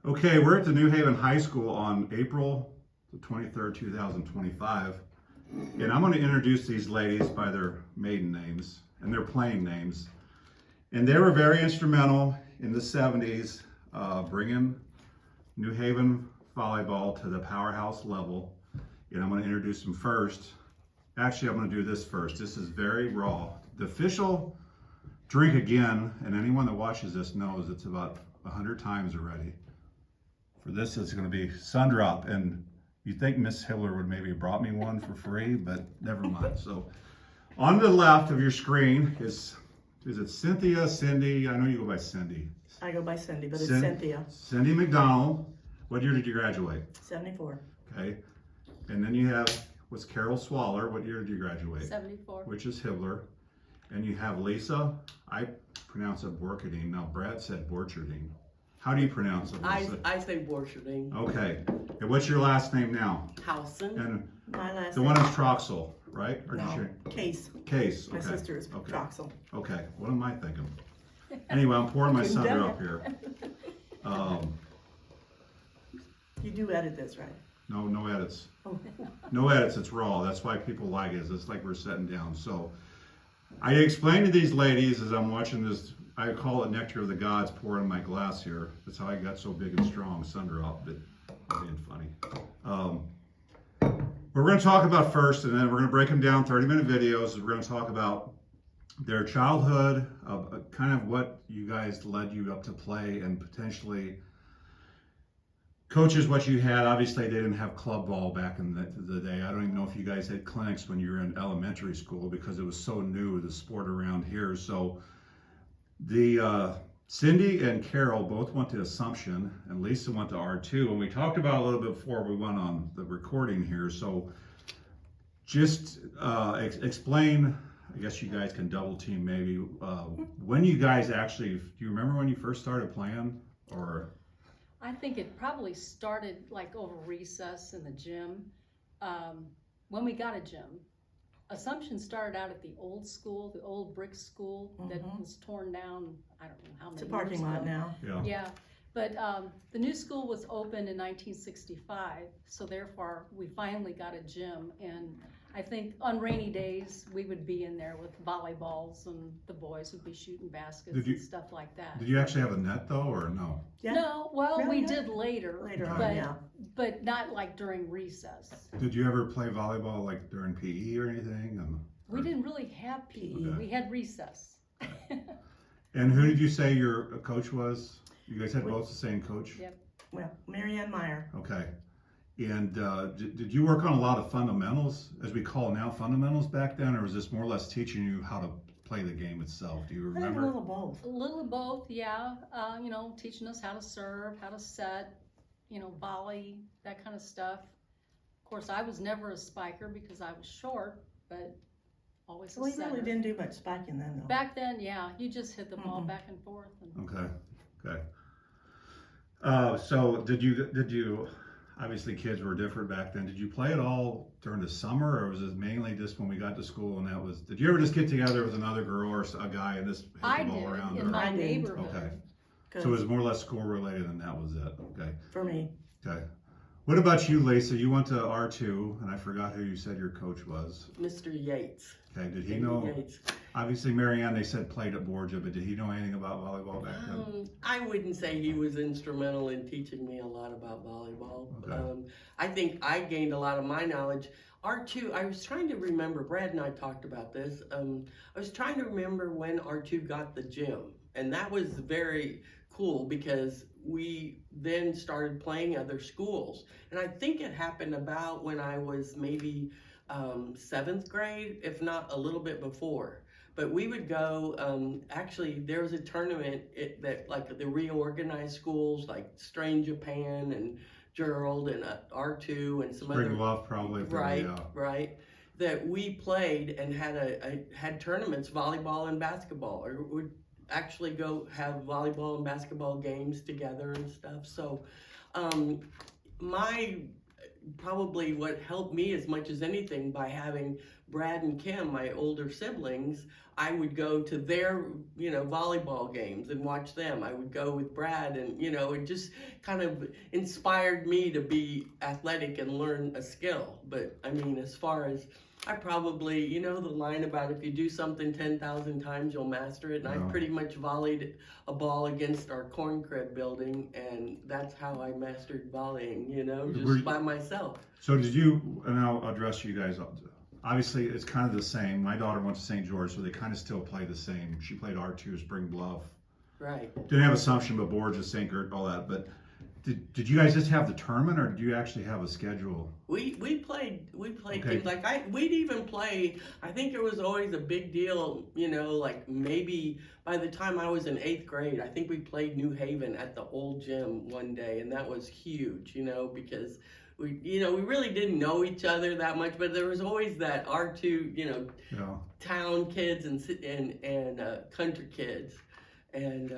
Okay, we're at the New Haven High School on April the 23rd, 2025. And I'm going to introduce these ladies by their maiden names and their playing names. And they were very instrumental in the 70s, bringing New Haven volleyball to the powerhouse level. And I'm going to introduce them first. Actually, I'm going to do this first. This is very raw. The official drink again, and anyone that watches this knows it's about 100 times already. For this, it's going to be Sundrop, and you think Miss Hiller would maybe have brought me one for free, but never mind. So, on the left of your screen is it Cynthia, Cindy? I know you go by Cindy. I go by Cindy, but it's Cynthia. Cindy McDonald. What year did you graduate? 74. Okay. And then you have, what's Carol Swaller? What year did you graduate? 74. Which is Hibler. And you have Lisa. I pronounce it Borcherding. Now, Brad said Borcherding. How do you pronounce it, Lisa? I say Borcherding. Okay. And what's your last name now? Howson. And My last the name. one is Troxel, right? Or did No, you? Case. Case. My Okay. sister is Okay. Troxel. Okay. What am I thinking? Anyway, I'm pouring my Couldn't Sunder do up here. You do edit this, right? No edits. Oh. No edits. It's raw. That's why people like it. It's like we're sitting down. So I explained to these ladies as I'm watching this. I call it nectar of the gods pour in my glass here. That's how I got so big and strong, Sundrop, but I'm being funny. We're going to talk about first, and then we're going to break them down 30-minute videos. We're going to talk about their childhood, kind of what you guys led you up to play, and potentially coaches, what you had. Obviously, they didn't have club ball back in the day. I don't even know if you guys had clinics when you were in elementary school because it was so new, the sport around here. So the Cindy and Carol both went to Assumption, and Lisa went to R2. And we talked about a little bit before we went on the recording here. So just explain, I guess you guys can double team maybe, when you guys actually, do you remember when you first started playing? Or I think it probably started like over recess in the gym. When we got a gym, Assumption started out at the old school, the old brick school that was torn down, I don't know how many It's a parking years lot ago. now. Yeah, but the new school was opened in 1965, so therefore we finally got a gym, and I think on rainy days we would be in there with volleyballs and the boys would be shooting baskets and stuff like that. did you actually have a net though, or no? Yeah. No, well, Really? we did later, Later on, but, yeah. but not like during recess. Did you ever play volleyball like during PE or anything? We didn't really have PE, Okay. we had recess. And who did you say your coach was? You guys had both the same coach? Yep. Well, Mary Ann Meyer. Okay. And did you work on a lot of fundamentals, as we call now fundamentals back then, or was this more or less teaching you how to play the game itself? Do you I think a remember? little both. A little of both, yeah. You know, teaching us how to serve, how to set, you know, volley, that kind of stuff. Of course, I was never a spiker because I was short, but always a Well, you setter. really didn't do much spiking then, though. Back then, yeah, you just hit the ball back and forth. And Okay. So did you? Obviously, kids were different back then. Did you play at all during the summer, or was it mainly just when we got to school? And that was. Did you ever just get together with another girl or a guy and just hit the I ball did around? in or- my I did. neighborhood. Okay. Good. So it was more or less school related, and that was it. Okay. For me. Okay. What about you, Lisa? You went to R2, and I forgot who you said your coach was. Mr. Yates. Okay. Did he Andy know? Yates. Obviously, Marianne, they said played at Borgia, but did he know anything about volleyball back then? I wouldn't say he was instrumental in teaching me a lot about volleyball. Okay. I think I gained a lot of my knowledge. R2, I was trying to remember, Brad and I talked about this. I was trying to remember when R2 got the gym. And that was very cool because we then started playing other schools. And I think it happened about when I was maybe 7th grade, if not a little bit before. But we would go, actually there was a tournament that like the reorganized schools like Strain Japan and Gerald and R2 and some Spring other. Bluff, probably. Right, Yeah. right. That we played and had tournaments, volleyball and basketball, or would actually go have volleyball and basketball games together and stuff. So probably what helped me as much as anything by having Brad and Kim, my older siblings, I would go to their, volleyball games and watch them. I would go with Brad, and, it just kind of inspired me to be athletic and learn a skill. But, I mean, as far as, I probably, the line about if you do something 10,000 times, you'll master it. And I pretty much volleyed a ball against our corn crib building, and that's how I mastered volleying, just by myself. So did you, and I'll address you guys, obviously it's kind of the same. My daughter went to St. George, so they kind of still play the same. She played R2 Spring Bluff. Right. Didn't have Assumption, but Borges, St. Gert, all that. But did you guys just have the tournament, or did you actually have a schedule? We played Okay. things like we'd even play. I think it was always a big deal, like maybe by the time I was in 8th grade, I think we played New Haven at the old gym one day, and that was huge, because we really didn't know each other that much, but there was always that R2, town kids and country kids, and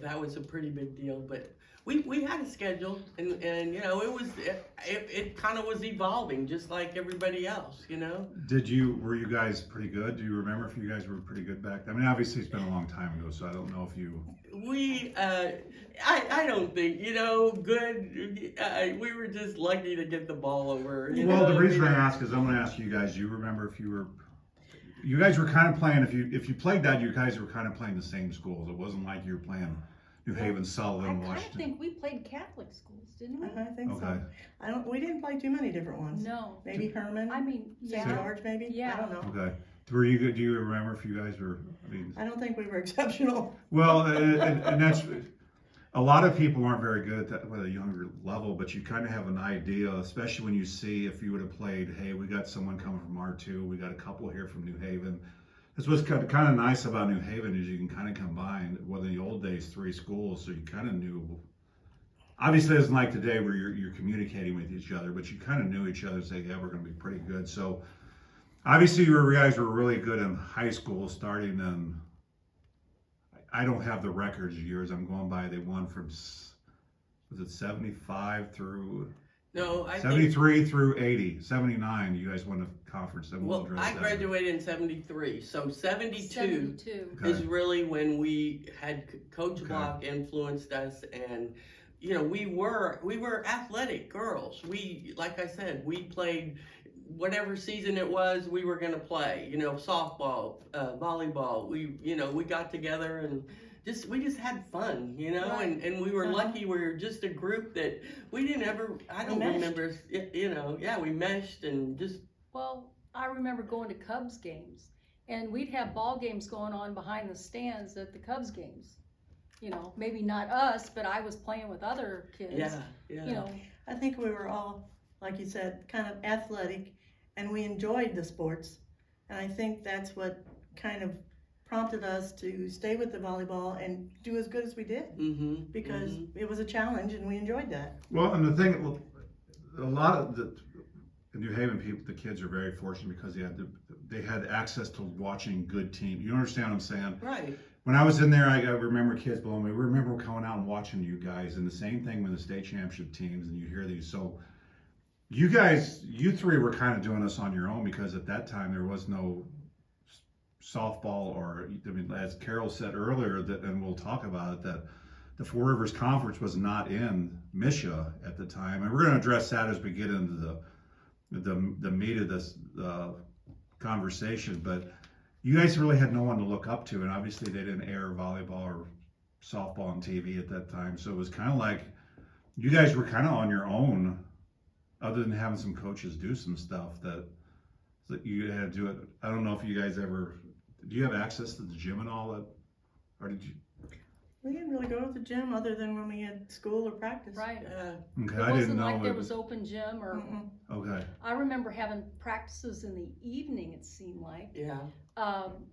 that was a pretty big deal. But we had a schedule, and it kind of was evolving just like everybody else, Were you guys pretty good? Do you remember if you guys were pretty good back then? I mean, obviously it's been a long time ago, so I don't know if you. I don't think, good. We were just lucky to get the ball over. Well, the reason I ask is I'm going to ask you guys. Do you remember if you guys were kind of playing? If you played that, you guys were kind of playing the same schools. It wasn't like you were playing New Haven, Sullivan, I kind of Washington. think we played Catholic schools, didn't we? I think Okay. so. We didn't play too many different ones. No. Maybe Herman. I mean, St. yeah. George, maybe. Yeah. I don't know. Okay. Were you good? Do you remember if you guys were? I mean, I don't think we were exceptional. well, and that's a lot of people aren't very good at that at a younger level, but you kind of have an idea, especially when you see if you would have played. Hey, we got someone coming from R2. We got a couple here from New Haven. That's what's kind of nice about New Haven is you can kind of combine. Well, in the old days, 3 schools, so you kind of knew. Obviously, it isn't like today where you're communicating with each other, but you kind of knew each other and say, yeah, we're going to be pretty good. So, obviously, you guys were really good in high school, starting in. I don't have the records years I'm going by. They won from, was it 75 through. No, 73 through 80, 79. You guys won the conference. Well, I graduated in 73, so 72 72. is really when we had Coach Block influenced us, and we were athletic girls. We, like I said, we played whatever season it was. We were gonna play, softball, volleyball. We got together and. We just had fun, Right. and we were lucky. We were just a group that we didn't ever, I don't remember, we meshed and just. Well, I remember going to Cubs games, and we'd have ball games going on behind the stands at the Cubs games. Maybe not us, but I was playing with other kids. Yeah. I think we were all, like you said, kind of athletic, and we enjoyed the sports. And I think that's what kind of prompted us to stay with the volleyball and do as good as we did, because it was a challenge and we enjoyed that. Well, and the thing, a lot of the New Haven people, the kids are very fortunate because they had access to watching good teams. You understand what I'm saying? Right. When I was in there, I remember kids below me. We remember coming out and watching you guys, and the same thing with the state championship teams, and you hear these. So you 3 were kind of doing this on your own because at that time there was no softball, or I mean, as Carol said earlier, and we'll talk about it, that the Four Rivers Conference was not in Misha at the time, and we're going to address that as we get into the meat of this conversation. But you guys really had no one to look up to, and obviously they didn't air volleyball or softball on TV at that time, so it was kind of like you guys were kind of on your own, other than having some coaches do some stuff that you had to do it. I don't know if you guys ever. Do you have access to the gym and all that, or did you? We didn't really go to the gym other than when we had school or practice. Right. Okay, It I didn't wasn't know. like there was open gym or. Okay. I remember having practices in the evening. It seemed like. Yeah.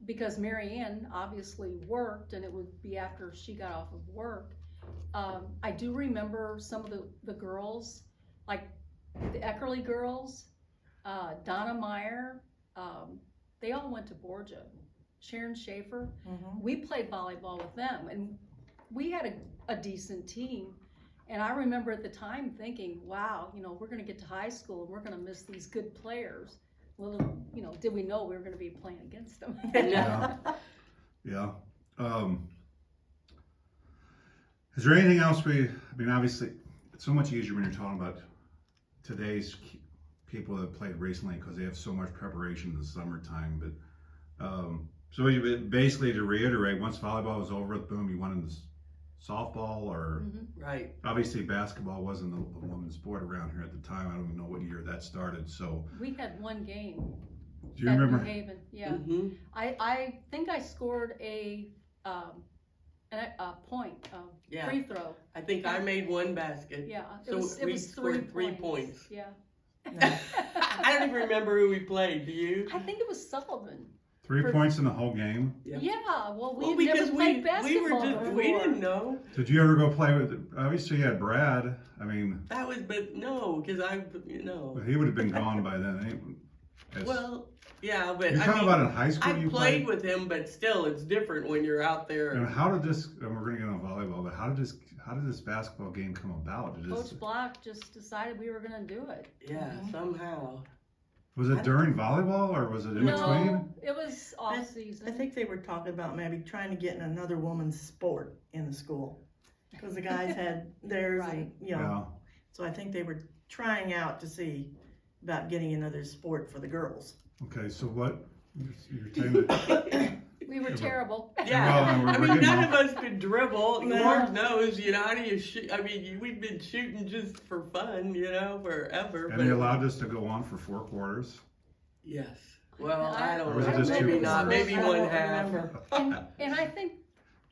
Because Mary Ann obviously worked, and it would be after she got off of work. I do remember some of the girls, like the Eckerly girls, Donna Meyer. They all went to Borgia. Sharon Schaefer. We played volleyball with them, and we had a decent team. And I remember at the time thinking, wow, we're going to get to high school and we're going to miss these good players. little, you know, did we know we were gonna be playing against them? Yeah. Yeah. Is there anything else I mean, obviously, it's so much easier when you're talking about today's people that played recently because they have so much preparation in the summertime. But so basically, to reiterate, once volleyball was over, boom, you went into softball, or Right. obviously basketball wasn't a women's sport around here at the time. I don't even know what year that started. So We had one game do you at remember? New Haven, yeah. Mm-hmm. I think I scored a point, Yeah. free throw. I think I made one basket. Yeah, So it we was scored 3 points. Yeah. I don't even remember who we played. Do you? I think it was Sullivan. 3 points in the whole game. Yep. Yeah, well, Well, we never because played we basketball were just before. we didn't know. Did you ever go play with? Obviously, you had Brad. I mean, That was, but no, because he would have been gone by then. Well, yeah, but You're I talking mean, about in high school. I You played with him, but still, it's different when you're out there. And how did this? And we're going to get on volleyball, but how did this basketball game come about? Coach Block just decided we were gonna do it. Yeah, somehow. Was it during volleyball or was it in between? No, it was off season. I think they were talking about maybe trying to get in another woman's sport in the school. Because the guys had theirs, and, you know, Yeah. so I think they were trying out to see about getting another sport for the girls. Okay, so what? You're saying that We were terrible. Yeah, Well, I we're mean, getting none off- of us could dribble. No. Lord knows, how do you shoot? I mean, we've been shooting just for fun, forever. and they allowed us to go on for 4 quarters. Yes. Well, I Or don't was it know. just Maybe two not. quarters? Maybe I one don't half. remember. And I think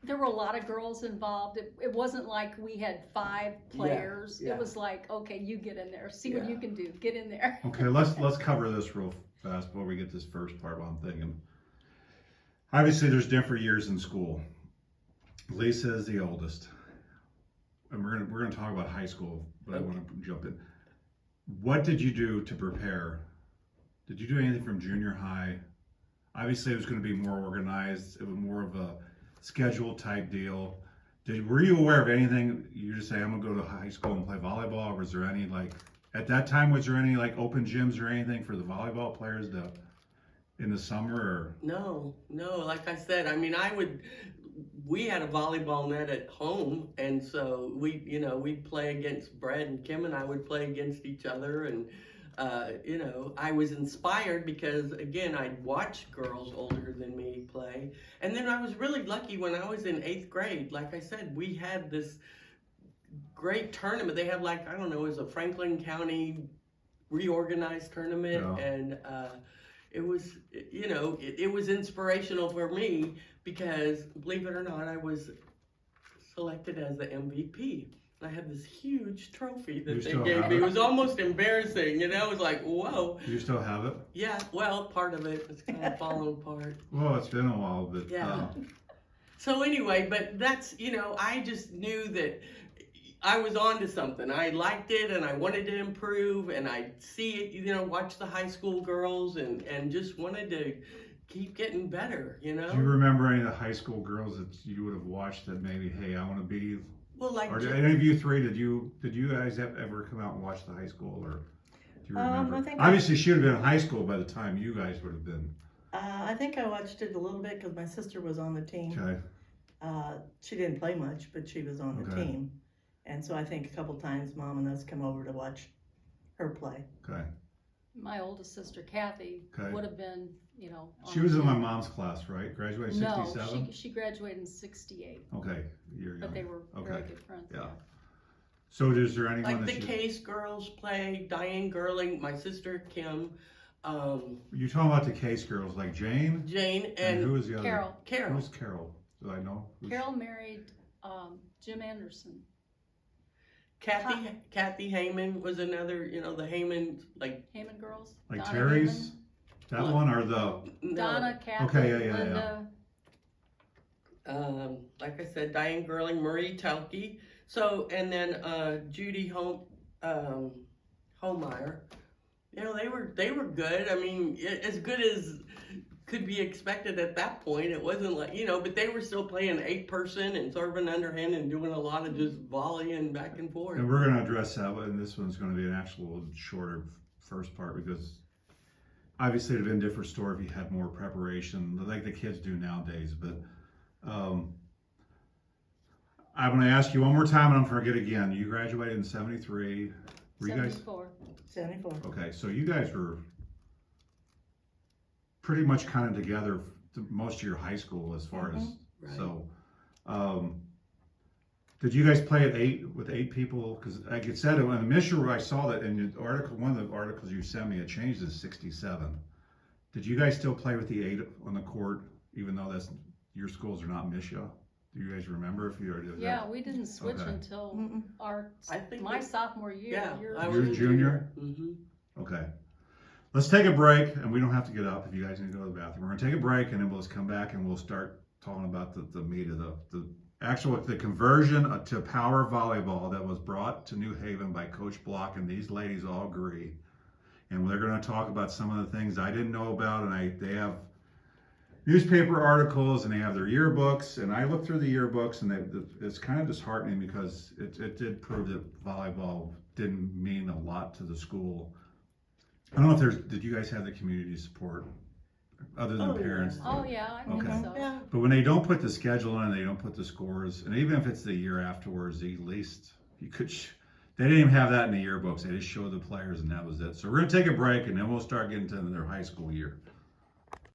there were a lot of girls involved. It wasn't like we had 5 players. yeah. It was like, okay, you get in there, see what Yeah. you can do, get in there. Okay, let's cover this real fast before we get this first part while I'm thinking. Obviously, there's different years in school. Lisa is the oldest, and we're gonna talk about high school, but I want to jump in. What did you do to prepare? Did you do anything from junior high? Obviously, it was going to be more organized. It was more of a schedule type deal. Were you aware of anything? You just say, I'm gonna go to high school and play volleyball. Or was there any at that time? Was there any open gyms or anything for the volleyball players in the summer? Or No. Like I said, I mean, we had a volleyball net at home, and so we'd play against Brad and Kim, and I would play against each other, and I was inspired because, again, I'd watch girls older than me play. And then I was really lucky when I was in 8th grade. Like I said, we had this great tournament. They had I don't know, it was a Franklin County reorganized tournament. Yeah. And it was, it was inspirational for me because, believe it or not, I was selected as the MVP. I had this huge trophy You that they still gave have me. it? It was almost embarrassing, it was like, whoa. do you still have it? Yeah, well, part of it is kind of falling apart. Well, it's been a while, but Yeah. So anyway, but that's, I just knew that I was onto something. I liked it and I wanted to improve, and I'd see it, watch the high school girls and just wanted to keep getting better, Do you remember any of the high school girls that you would have watched that maybe, hey, I want to be? Well, Or did any of you three, did you guys ever come out and watch the high school, or do you remember? I think Obviously, she would have been in high school by the time you guys would have been. I think I watched it a little bit because my sister was on the team. Okay. She didn't play much, but she was on the Okay. team. And so I think a couple times Mom and us come over to watch her play. Okay. My oldest sister, Kathy, Okay. would have been, She was in my mom's class, right? Graduated in No, 67? she graduated in 68, Okay. You're but they young. were Okay. very good friends. Yeah. So is there anyone Like that the Case girls play, Diane Gerling, my sister Kim, you're talking about the Case girls, like Jane? Jane, And who and was the other? Carol. Carol. Who's Carol? Do I know? Carol married Jim Anderson. Kathy Heyman was another, the Heyman, Heyman girls. Like Donna Terry's? Heyman. That one or the? no, Donna, Kathy, Okay, yeah. Linda. like I said, Diane Gerling, Marie Telke. So, and then Judy Holmeyer. They were good. I mean, as good as could be expected at that point. It wasn't but they were still playing 8-person and serving underhand and doing a lot of just volleying back and forth. And we're going to address that, and this one's going to be an actual shorter first part because obviously it'd have been a different story if you had more preparation, like the kids do nowadays. But I'm going to ask you one more time, and I'm going to forget again. You graduated in '73. Were you guys? 74. 74. Okay, so you guys were pretty much kind of together most of your high school as far as Right. so. Did you guys play at 8 with 8 people? Because like it said in the mission, I saw that in the article. One of the articles you sent me, it changed to 67. Did you guys still play with the 8 on the court, even though that's your schools are not Misha? Do you guys remember if you already? Yeah, we didn't switch Okay. until Mm-mm. I think my we- sophomore year. Yeah, You're- I You're was a junior? Mm-hmm. Okay. Let's take a break, and we don't have to get up if you guys need to go to the bathroom. We're gonna take a break, and then we'll just come back and we'll start talking about the meat of the conversion to power volleyball that was brought to New Haven by Coach Block, and these ladies all agree. And they're gonna talk about some of the things I didn't know about, and they have newspaper articles and they have their yearbooks, and I looked through the yearbooks, and it's kind of disheartening because it did prove that volleyball didn't mean a lot to the school. I don't know if did you guys have the community support other than Oh, yeah. parents? Oh, yeah, I think Okay. so. Yeah. But when they don't put the schedule in, they don't put the scores, and even if it's the year afterwards, at least you could. They didn't even have that in the yearbooks. They just showed the players, and that was it. So we're gonna take a break, and then we'll start getting to their high school year.